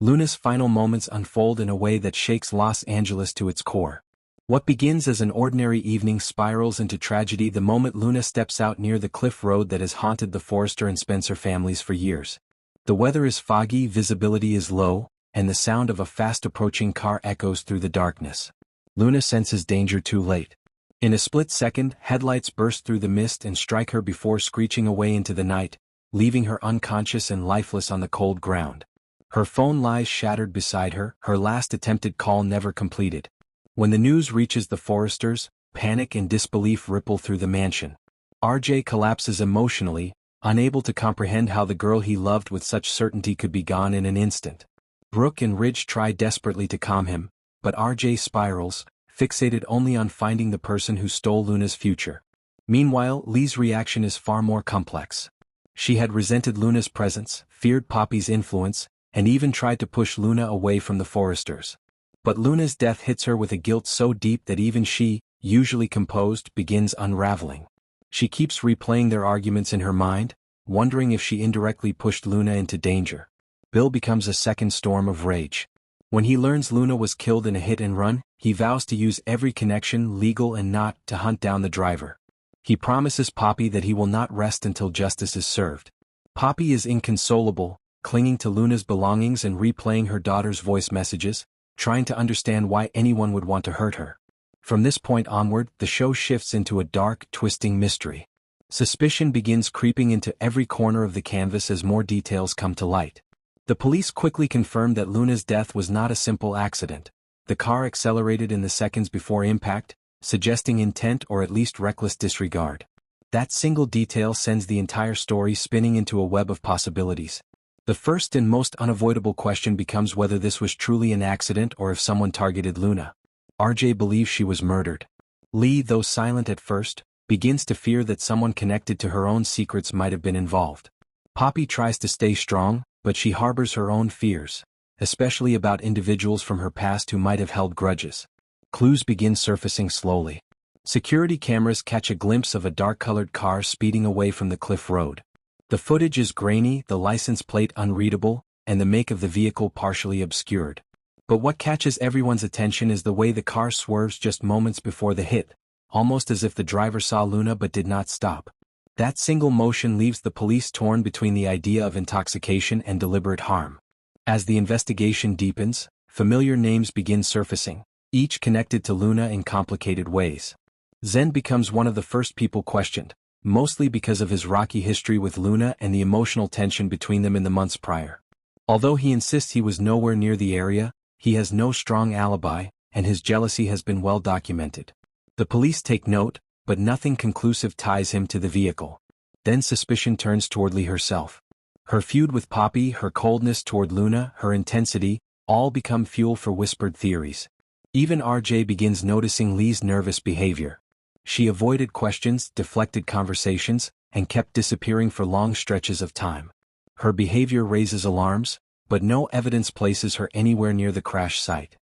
Luna's final moments unfold in a way that shakes Los Angeles to its core. What begins as an ordinary evening spirals into tragedy the moment Luna steps out near the cliff road that has haunted the Forrester and Spencer families for years. The weather is foggy, visibility is low, and the sound of a fast-approaching car echoes through the darkness. Luna senses danger too late. In a split second, headlights burst through the mist and strike her before screeching away into the night, leaving her unconscious and lifeless on the cold ground. Her phone lies shattered beside her, her last attempted call never completed. When the news reaches the Forresters, panic and disbelief ripple through the mansion. RJ collapses emotionally, unable to comprehend how the girl he loved with such certainty could be gone in an instant. Brooke and Ridge try desperately to calm him, but RJ spirals, fixated only on finding the person who stole Luna's future. Meanwhile, Lee's reaction is far more complex. She had resented Luna's presence, feared Poppy's influence, and even tried to push Luna away from the Forresters. But Luna's death hits her with a guilt so deep that even she, usually composed, begins unraveling. She keeps replaying their arguments in her mind, wondering if she indirectly pushed Luna into danger. Bill becomes a second storm of rage. When he learns Luna was killed in a hit-and-run, he vows to use every connection, legal and not, to hunt down the driver. He promises Poppy that he will not rest until justice is served. Poppy is inconsolable, clinging to Luna's belongings and replaying her daughter's voice messages, trying to understand why anyone would want to hurt her. From this point onward, the show shifts into a dark, twisting mystery. Suspicion begins creeping into every corner of the canvas as more details come to light. The police quickly confirm that Luna's death was not a simple accident. The car accelerated in the seconds before impact, suggesting intent or at least reckless disregard. That single detail sends the entire story spinning into a web of possibilities. The first and most unavoidable question becomes whether this was truly an accident or if someone targeted Luna. RJ believes she was murdered. Lee, though silent at first, begins to fear that someone connected to her own secrets might have been involved. Poppy tries to stay strong, but she harbors her own fears, especially about individuals from her past who might have held grudges. Clues begin surfacing slowly. Security cameras catch a glimpse of a dark-colored car speeding away from the cliff road. The footage is grainy, the license plate unreadable, and the make of the vehicle partially obscured. But what catches everyone's attention is the way the car swerves just moments before the hit, almost as if the driver saw Luna but did not stop. That single motion leaves the police torn between the idea of intoxication and deliberate harm. As the investigation deepens, familiar names begin surfacing, each connected to Luna in complicated ways. Zen becomes one of the first people questioned, mostly because of his rocky history with Luna and the emotional tension between them in the months prior. Although he insists he was nowhere near the area, he has no strong alibi, and his jealousy has been well documented. The police take note, but nothing conclusive ties him to the vehicle. Then suspicion turns toward Lee herself. Her feud with Poppy, her coldness toward Luna, her intensity, all become fuel for whispered theories. Even RJ begins noticing Lee's nervous behavior. She avoided questions, deflected conversations, and kept disappearing for long stretches of time. Her behavior raises alarms, but no evidence places her anywhere near the crash site.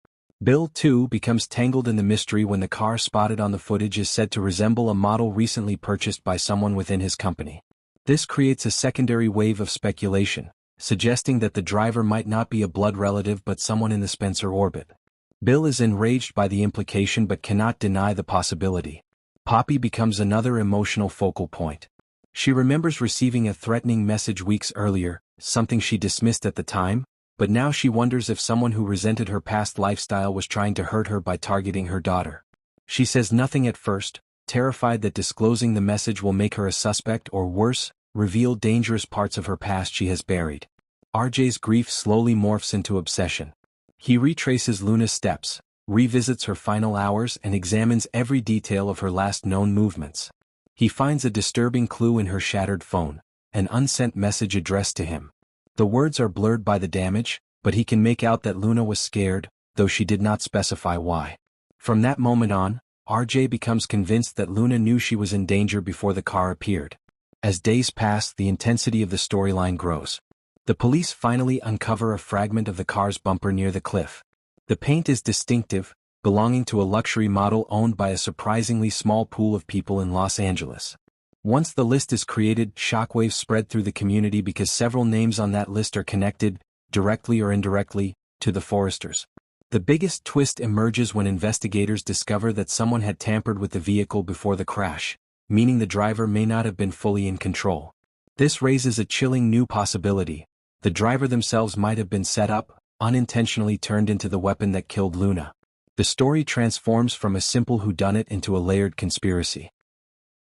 Bill, too, becomes tangled in the mystery when the car spotted on the footage is said to resemble a model recently purchased by someone within his company. This creates a secondary wave of speculation, suggesting that the driver might not be a blood relative but someone in the Spencer orbit. Bill is enraged by the implication but cannot deny the possibility. Poppy becomes another emotional focal point. She remembers receiving a threatening message weeks earlier, something she dismissed at the time, but now she wonders if someone who resented her past lifestyle was trying to hurt her by targeting her daughter. She says nothing at first, terrified that disclosing the message will make her a suspect or worse, reveal dangerous parts of her past she has buried. RJ's grief slowly morphs into obsession. He retraces Luna's steps, revisits her final hours and examines every detail of her last known movements. He finds a disturbing clue in her shattered phone, an unsent message addressed to him. The words are blurred by the damage, but he can make out that Luna was scared, though she did not specify why. From that moment on, RJ becomes convinced that Luna knew she was in danger before the car appeared. As days pass, the intensity of the storyline grows. The police finally uncover a fragment of the car's bumper near the cliff. The paint is distinctive, belonging to a luxury model owned by a surprisingly small pool of people in Los Angeles. Once the list is created, shockwaves spread through the community because several names on that list are connected, directly or indirectly, to the Forresters. The biggest twist emerges when investigators discover that someone had tampered with the vehicle before the crash, meaning the driver may not have been fully in control. This raises a chilling new possibility. The driver themselves might have been set up, unintentionally turned into the weapon that killed Luna. The story transforms from a simple whodunit into a layered conspiracy.